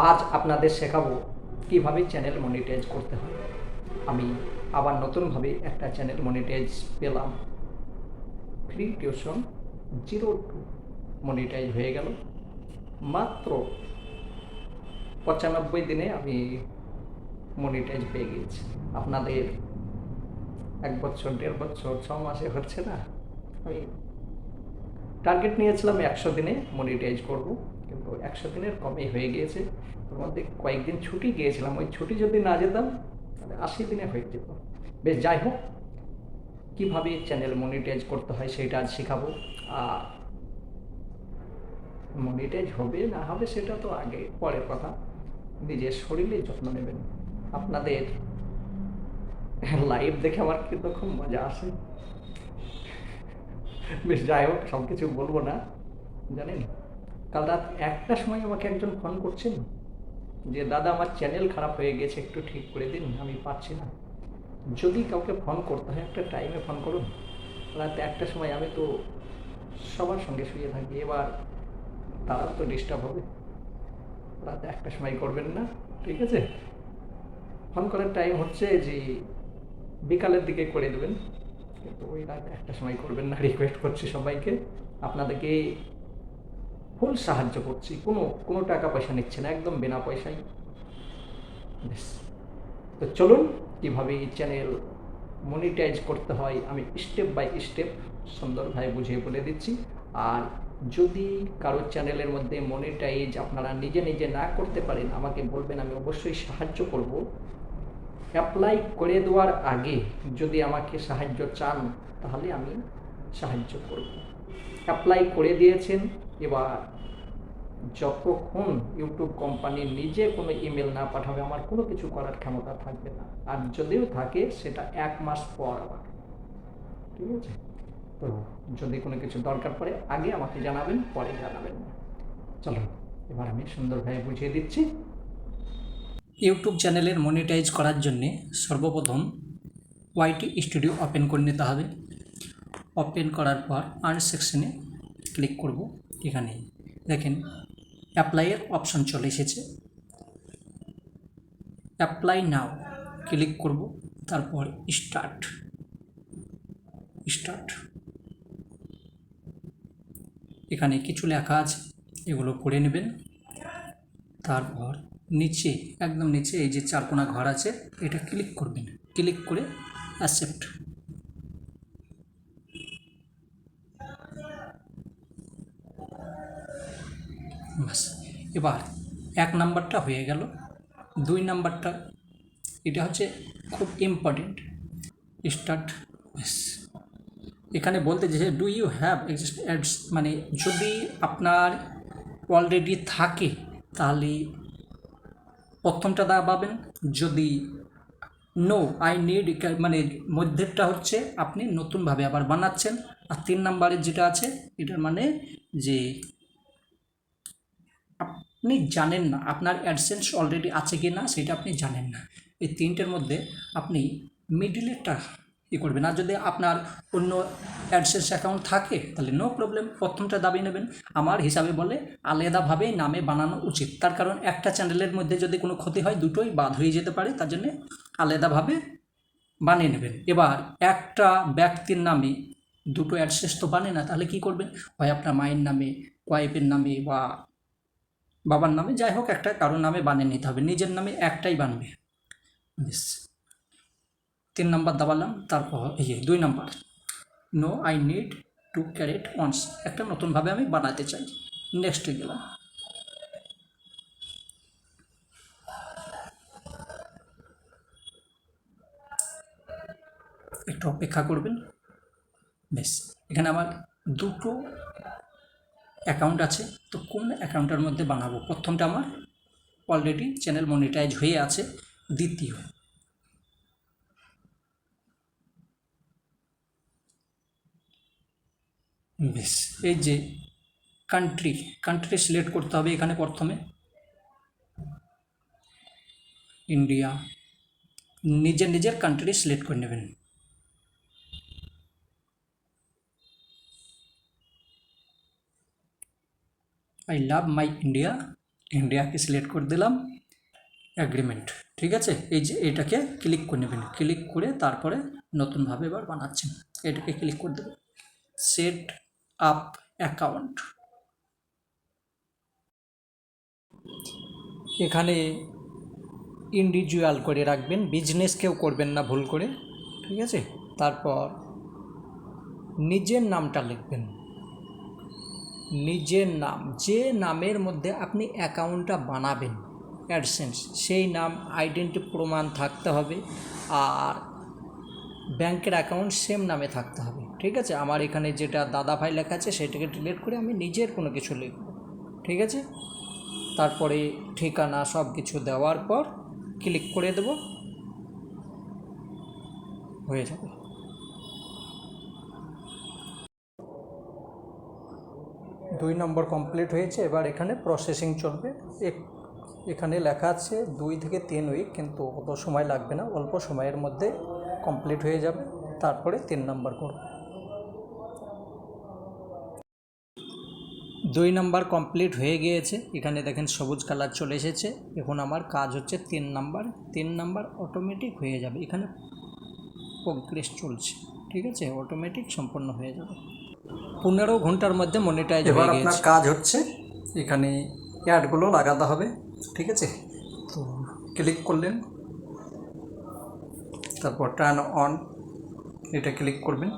আজ আপনাদের শেখাবো কিভাবে চ্যানেল মনিটাইজ করতে হয়। আমি আবার নতুনভাবে একটা চ্যানেল মনিটাইজ পেলাম। ফ্রি টিউশন 02 মনিটাইজ হয়ে গেল মাত্র 95 দিনে। আমি মনিটাইজ পেয়ে গিয়েছি। আপনাদের 1 বছর 1.5 বছর 6 মাসে হচ্ছে না। আমি টার্গেট নিয়েছিলাম 100 দিনে মনিটাইজ করব, কিন্তু 100 দিনের কমই হয়ে গিয়েছে। ওর মধ্যে কয়েকদিন ছুটি গিয়েছিলাম, ওই ছুটি যদি না যেতাম তাহলে 80 দিনে হয়ে যেত। বেশ, যাই হোক, কীভাবে চ্যানেল মনিটাইজ করতে হয় সেটা আজ শেখাবো। আর মনিটাইজ হবে না হবে সেটা তো আগে পরের কথা। নিজের শরীরের যত্ন নেবেন। আপনাদের লাইভ দেখে আমার কিন্তু খুব মজা আসে। বেশ, যাই হোক, সব কিছু বলবো না। জানেন, কাল রাত 1টার সময় আমাকে একজন ফোন করছেন যে দাদা, আমার চ্যানেল খারাপ হয়ে গেছে, একটু ঠিক করে দিন, আমি পাচ্ছি না। যদি কাউকে ফোন করতে হয় একটা টাইমে ফোন করুন। রাত 1টার সময় আমি তো সবার সঙ্গে শুয়ে থাকি, এবার তারা তো ডিস্টার্ব হবে। রাত 1টার সময় করবেন না, ঠিক আছে? ফোন করার টাইম হচ্ছে যে বিকালের দিকে করে দেবেন, কিন্তু ওই রাত 1টার সময় করবেন না। রিকোয়েস্ট করছি সবাইকে। আপনাদেরকে ফুল সাহায্য করছি, কোনো কোনো টাকা পয়সা নিচ্ছে না, একদম বিনা পয়সায়। বেশ, তো চলুন, কীভাবে এই চ্যানেল মনিটাইজ করতে হয় আমি স্টেপ বাই স্টেপ সুন্দরভাবে বুঝিয়ে বলে দিচ্ছি। আর যদি কারো চ্যানেলের মধ্যে মনিটাইজ আপনারা নিজে নিজে না করতে পারেন, আমাকে বলবেন, আমি অবশ্যই সাহায্য করব। অ্যাপ্লাই করে দেওয়ার আগে যদি আমাকে সাহায্য চান তাহলে আমি সাহায্য করব। অ্যাপ্লাই করে দিয়েছেন, এবার যতক্ষণ ইউটিউব কোম্পানি নিজে কোনো ইমেল না পাঠাবে আমার কোনো কিছু করার ক্ষমতা থাকবে না। আর যদিও থাকে সেটা 1 মাস পর আবার, ঠিক আছে? তো যদি কোনো কিছু দরকার পড়ে আগে আমাকে জানাবেন, পরে জানাবেন না। চলো, এবার আমি সুন্দরভাবে বুঝিয়ে দিচ্ছি। ইউটিউব চ্যানেলের মনিটাইজ করার জন্যে সর্বপ্রথম ওয়াইটি স্টুডিও ওপেন করে নিতে হবে। ওপেন করার পর আর্ন সেকশনে ক্লিক করব। এখানে দেখেন অ্যাপ্লাইয়ের অপশন চলে এসেছে। অ্যাপ্লাই নাও ক্লিক করব, তারপর স্টার্ট। এখানে কিছু লেখা আছে, এগুলো পড়ে নেবেন। তারপর নিচে, একদম নিচে এই যে চারকোনা ঘর আছে, এটা ক্লিক করবেন। ক্লিক করে অ্যাকসেপ্ট। বাস, এবার 1 নাম্বারটা হয়ে গেল। 2 নাম্বারটা, এটা হচ্ছে খুব ইম্পর্টেন্ট, স্টার্ট। ব্যাস, এখানে বলতে যে do you have exist ads, মানে যদি আপনার অলরেডি থাকে তাহলে প্রথমটা দাবাবেন। যদি নো আই নিড, মানে মধ্যেরটা হচ্ছে আপনি নতুনভাবে আবার বানাচ্ছেন। আর 3 নাম্বারের যেটা আছে, এটার মানে যে আপনি জানেন না আপনার অ্যাডসেন্স অলরেডি আছে কি না, সেটা আপনি জানেন না। এই 3টের মধ্যে আপনি মিডিলেরটা করবেন। আর যদি আপনার অন্য অ্যাডসেন্স অ্যাকাউন্ট থাকে তাহলে নো প্রবলেম, প্রথমটা দাবি নেবেন। আমার হিসাবে বলে আলাদাভাবে নামে বানানো উচিত, তার কারণ একটা চ্যানেলের মধ্যে যদি কোনো ক্ষতি হয় দুটোই বাদ হয়ে যেতে পারে, তার জন্যে আলাদাভাবে বানিয়ে নেবেন। এবার একটা ব্যক্তির নামে দুটো অ্যাডসেন্স তো বানে না, তাহলে কি করবেন? হয় আপনার মায়ের নামে, ওয়াইফের নামে বা বাবার নামে, যাই হোক একটা কারোর নামে বানিয়ে নিতে হবে, নিজের নামে একটাই বানবে। বেশ, 3 নাম্বার দাবালাম। তারপর এই যে 2 number, no I need to carat once, একটা নতুনভাবে আমি বানাতে চাই। নেক্সটে গেলাম। একটু অপেক্ষা করবেন। বেশ, এখানে আমার দুটো অ্যাকাউন্ট আছে, তো কোন অ্যাকাউন্টের মধ্যে বানাবো? প্রথমটা আমার অলরেডি চ্যানেল মনিটাইজ হয়ে আছে। দ্বিতীয়, বেশ, এই যে কান্ট্রি সিলেক্ট করতে হবে এখানে প্রথমে। ইন্ডিয়া, নিজের নিজের কান্ট্রি সিলেক্ট করে নেবেন। আই লাভ মাই ইন্ডিয়া, ইন্ডিয়াকে সিলেক্ট করে দিলাম, অ্যাগ্রিমেন্ট, ঠিক আছে। এই যে এটাকে ক্লিক করে নেবেন, ক্লিক করে তারপরে নতুনভাবে এবার বানাচ্ছেন, এটাকে ক্লিক করে দেবেন, সেট আপ অ্যাকাউন্ট। এখানে ইন্ডিভিজুয়াল করে রাখবেন, বিজনেস কেউ করবেন না ভুল করে, ঠিক আছে। তারপর নিজের নামটা লিখবেন, নিজের নাম, যে নামের মধ্যে আপনি অ্যাকাউন্টটা বানাবেন অ্যাডসেন্স, সেই নাম আইডেন্টি প্রমাণ থাকতে হবে, আর ব্যাংকের অ্যাকাউন্ট সেম নামে থাকতে হবে, ঠিক আছে। আমার এখানে যেটা দাদা ভাই লেখা আছে সেটাকে ডিলিট করে আমি নিজের কোনো কিছু লিখব, ঠিক আছে। তারপরে ঠিকানা সব কিছু দেওয়ার পর ক্লিক করে দেব, হয়ে যাবে। 2 নম্বর কমপ্লিট হয়েছে, এবার এখানে প্রসেসিং চলবে। এখানে লেখা আছে 2 থেকে 3 উইক, কিন্তু অত সময় লাগবে না, অল্প সময়ের মধ্যে কমপ্লিট হয়ে যাবে। তারপরে 3 নম্বর করব। 2 নম্বর কমপ্লিট হয়ে গিয়েছে, এখানে দেখেন সবুজ কালার চলে এসেছে। এখন আমার কাজ হচ্ছে 3 নম্বর। 3 নম্বর অটোমেটিক হয়ে যাবে, এখানে প্রোগ্রেস চলছে, ঠিক আছে, অটোমেটিক সম্পন্ন হয়ে যাবে। 15 ঘন্টার মধ্যে মনিটাইজ হয়ে গেছে। এবার আপনার কাজ হচ্ছে এখানে অ্যাডগুলো লাগাতে হবে, ঠিক আছে। তো ক্লিক করলেন, তারপর টার্ন অন, এটা ক্লিক করবেন।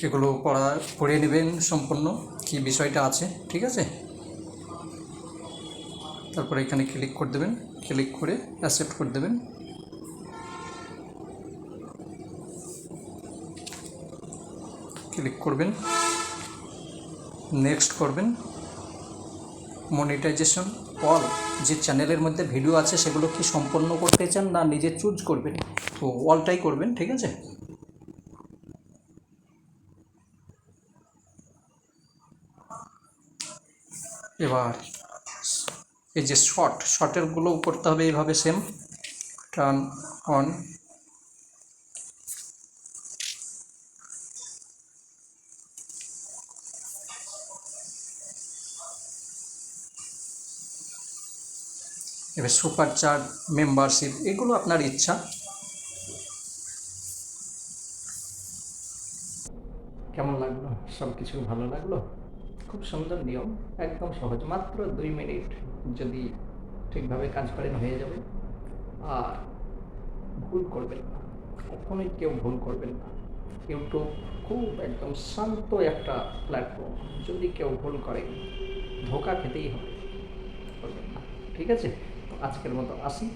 এগুলো পড়ে নেবেন সম্পূর্ণ কি বিষয়টা আছে, ঠিক আছে। তারপরে এখানে ক্লিক করে দেবেন, ক্লিক করে অ্যাকসেপ্ট করে দেবেন। ক্লিক করবেন, নেক্সট করবেন। মনিটাইজেশন অল, যে চ্যানেলের মধ্যে ভিডিও আছে সেগুলো কি সম্পন্ন করতে চান না নিজে চুজ করবেন, তো অলটাই করবেন, ঠিক আছে। এবার এই যে শর্টেরগুলো করতে হবে এইভাবে সেম, টার্ন অন। এবার সুপার চার্ট, মেম্বারশিপ, এগুলো আপনার ইচ্ছা। কেমন লাগলো? সব কিছু ভালো লাগলো? খুব সুন্দর নিয়ম, একদম সহজ, মাত্র 2 মিনিট যদি ঠিকভাবে কাজ করেন হয়ে যাবে। আর ভুল করবেন না, কখনোই কেউ ভুল করবেন না। ইউটিউব খুব একদম শান্ত একটা প্ল্যাটফর্ম, যদি কেউ ভুল করে ধোকা খেতেই হবে, করবেন না, ঠিক আছে। তো আজকের মতো আসি।